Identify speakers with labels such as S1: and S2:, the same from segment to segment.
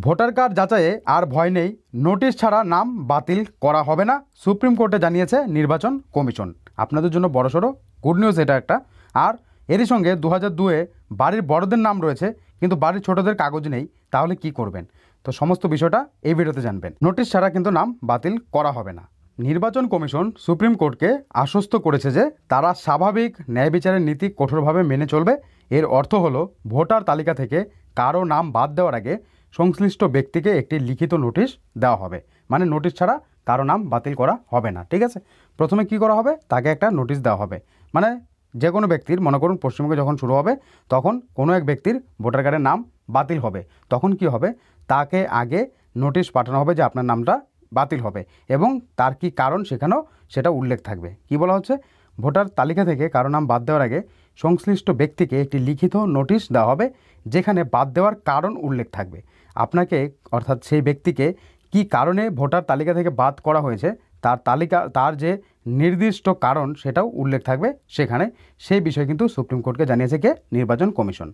S1: Voter card যাচাইয়ে আর ভয় নেই, notice ছাড়া নাম বাতিল করা হবে না, সুপ্রিম কোর্টে জানিয়েছে নির্বাচন কমিশন। আপনাদের জন্য বড়সড় গুড নিউজ এটা একটা। আর এরই সঙ্গে 2002-এ বাড়ির বড়দের নাম রয়েছে কিন্তু বাড়ির ছোটদের কাগজ নেই, তাহলে কি করবেন? তো সমস্ত বিষয়টা এই ভিডিওতে জানবেন। নোটিশ ছাড়া কিন্তু নাম বাতিল করা হবে না। নির্বাচন কমিশন সুপ্রিম কোর্টকে আশ্বস্ত করেছে যে তারা স্বাভাবিক ন্যায় বিচারের নীতি কঠোরভাবে মেনে চলবে। এর অর্থ হলো ভোটার তালিকা থেকে কারো নাম বাদ দেওয়ার আগে সংশ্লিষ্ট ব্যক্তিকে একটি লিখিত নোটিশ দেওয়া হবে। মানে নোটিশ ছাড়া কারো নাম বাতিল করা হবে না, ঠিক আছে? প্রথমে কি করা হবে, তাকে একটা নোটিশ দেওয়া হবে। মানে যে কোনো ব্যক্তির, মনে করুন পশ্চিমবঙ্গে যখন শুরু হবে তখন কোনো এক ব্যক্তির ভোটার কার্ডের নাম বাতিল হবে, তখন কি হবে, তাকে আগে নোটিশ পাঠানো হবে যে আপনার নামটা বাতিল হবে এবং তার কি কারণ সেখানেও সেটা উল্লেখ থাকবে। কি বলা হচ্ছে, ভোটার তালিকা থেকে কারো নাম বাদ দেওয়ার আগে সংশ্লিষ্ট ব্যক্তিকে একটি লিখিত নোটিশ দেওয়া হবে যেখানে বাদ দেওয়ার কারণ উল্লেখ থাকবে। আপনাকে, অর্থাৎ সেই ব্যক্তিকে কি কারণে ভোটার তালিকা থেকে বাদ করা হয়েছে তার যে নির্দিষ্ট কারণ সেটাও উল্লেখ থাকবে সেখানে। সেই বিষয়ে কিন্তু সুপ্রিম কোর্টকে জানিয়েছে কে? নির্বাচন কমিশন।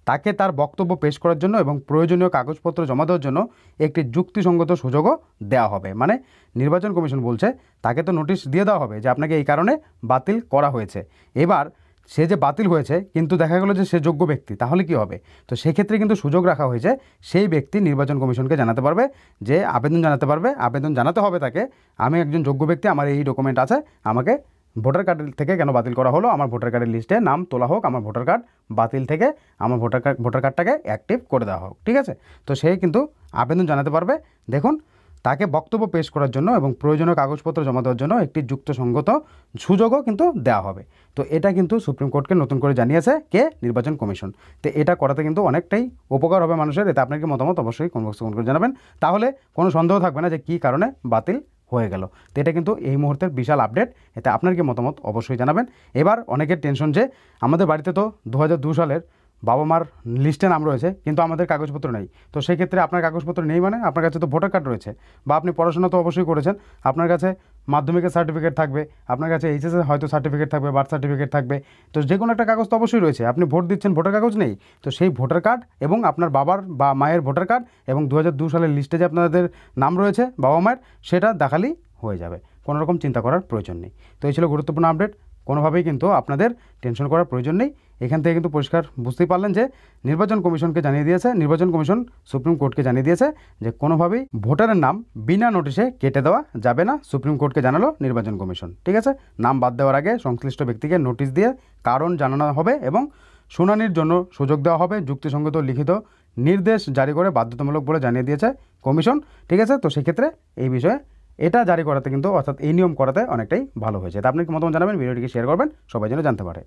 S1: তাকে তার বক্তব্য পেশ করার জন্য এবং প্রয়োজনীয় কাগজপত্র জমা দেওয়ার জন্য একটি যুক্তিসঙ্গত সুযোগও দেওয়া হবে। মানে নির্বাচন কমিশন বলছে তাকে তো নোটিশ দিয়ে দেওয়া হবে যে আপনাকে এই কারণে বাতিল করা হয়েছে। এবার সে যে বাতিল হয়েছে কিন্তু দেখা গেল যে সে যোগ্য ব্যক্তি, তাহলে কি হবে? তো সেক্ষেত্রে কিন্তু সুযোগ রাখা হয়েছে সেই ব্যক্তি নির্বাচন কমিশনকে জানাতে পারবে, যে আবেদন জানাতে পারবে। আবেদন জানাতে হবে তাকে, আমি একজন যোগ্য ব্যক্তি, আমার এই ডকুমেন্ট আছে, আমাকে ভোটার কার্ড থেকে কেন বাতিল করা হলো, আমার ভোটার কার্ডের লিস্টে নাম তোলা হোক, আমার ভোটার কার্ড বাতিল থেকে আমার ভোটার কার্ডটাকে অ্যাক্টিভ করে দেওয়া হোক, ঠিক আছে? তো সে কিন্তু আবেদন জানাতে পারবে। দেখুন, তাকে বক্তব্য পেশ করার জন্য এবং প্রয়োজনীয় কাগজপত্র জমা দেওয়ার জন্য একটি যুক্তিসঙ্গত সুযোগও কিন্তু দেওয়া হবে। তো এটা কিন্তু সুপ্রিম কোর্টকে নতুন করে জানিয়েছে কে? নির্বাচন কমিশন। তো এটা করাতে কিন্তু অনেকটাই উপকার হবে মানুষের। এতে আপনার কি মতামত অবশ্যই কমেন্ট বক্সে কমেন্ট করে জানাবেন, তাহলে কোনো সন্দেহ থাকবে না যে কী কারণে বাতিল হয়ে গেল। তো এটা কিন্তু এই মুহূর্তের বিশাল আপডেট, এতে আপনার কি মতামত অবশ্যই জানাবেন। এবার অনেকের টেনশন যে আমাদের বাড়িতে তো 2002 সালের বাবা মার লিস্টে নাম রয়েছে কিন্তু আমাদের কাগজপত্র নেই। তো সেই ক্ষেত্রে আপনার কাগজপত্র নেই মানে আপনার কাছে তো ভোটার কার্ড রয়েছে, বা আপনি পড়াশোনা তো অবশ্যই করেছেন, আপনার কাছে মাধ্যমিকের সার্টিফিকেট থাকবে, আপনার কাছে এইচএসের হয়তো সার্টিফিকেট থাকবে, বার্থ সার্টিফিকেট থাকবে। তো যে কোনো একটা কাগজ তো অবশ্যই রয়েছে। আপনি ভোট দিচ্ছেন, ভোটার কাগজ নেই, তো সেই ভোটার কার্ড এবং আপনার বাবার বা মায়ের ভোটার কার্ড এবং 2002 সালের লিস্টে যে আপনাদের নাম রয়েছে বাবা মায়ের, সেটা দেখালেই হয়ে যাবে। কোনো রকম চিন্তা করার প্রয়োজন নেই। তো এই ছিল গুরুত্বপূর্ণ আপডেট। কোনোভাবেই কিন্তু আপনাদের টেনশন করার প্রয়োজন নেই। এখান থেকে কিন্তু পরিষ্কার বুঝতেই পারলেন যে নির্বাচন কমিশনকে জানিয়ে দিয়েছে, নির্বাচন কমিশন সুপ্রিম কোর্টকে জানিয়ে দিয়েছে যে কোনোভাবেই ভোটারের নাম বিনা নোটিশে কেটে দেওয়া যাবে না। সুপ্রিম কোর্টকে জানালো নির্বাচন কমিশন, ঠিক আছে? নাম বাদ দেওয়ার আগে সংশ্লিষ্ট ব্যক্তিকে নোটিশ দিয়ে কারণ জানানো হবে এবং শুনানির জন্য সুযোগ দেওয়া হবে। যুক্তিসঙ্গত লিখিত নির্দেশ জারি করে বাধ্যতামূলক বলে জানিয়ে দিয়েছে কমিশন, ঠিক আছে? তো সেক্ষেত্রে এই বিষয়ে এটা জারি করাতে কিন্তু, অর্থাৎ এই নিয়ম করাতে অনেকটাই ভালো হয়েছে। তা আপনি কি মতামত জানাবেন, ভিডিওটিকে শেয়ার করবেন, সবাই যেন জানতে পারে।